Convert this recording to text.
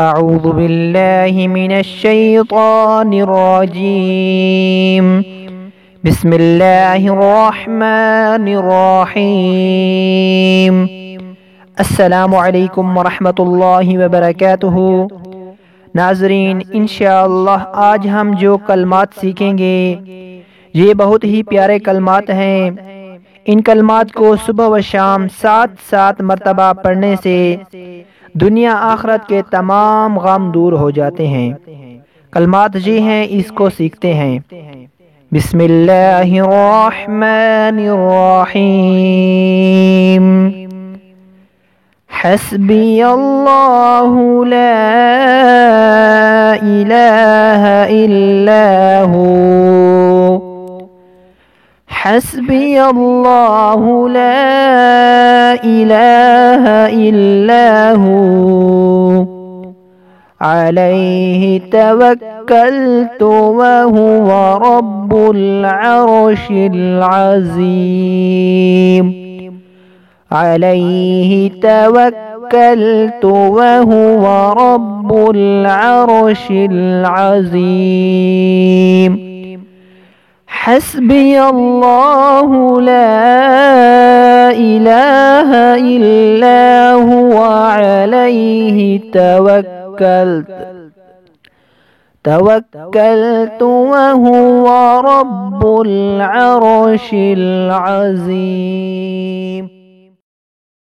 اعوذ باللہ من الشیطان الرجیم بسم اللہ الرحمن الرحیم السلام علیکم ورحمۃ اللہ وبرکاتہ۔ ناظرین، انشاءاللہ آج ہم جو کلمات سیکھیں گے یہ بہت ہی پیارے کلمات ہیں۔ ان کلمات کو صبح و شام 7 مرتبہ پڑھنے سے دنیا آخرت کے تمام غم دور ہو جاتے ہیں۔ کلمات جی ہیں، اس کو سیکھتے ہیں۔ بسم اللہ الرحمن الرحیم۔ حسبی اللہ لا الہ الا ہو، حسبی اللہ لا الہ الا ہو، علیہ توکلت وہو رب العرش العظیم، علیہ توکلت وہو رب العرش العظیم، حسبی اللہ لا الہ الا هو، علیہ توکلت وہو رب العرش العظیم۔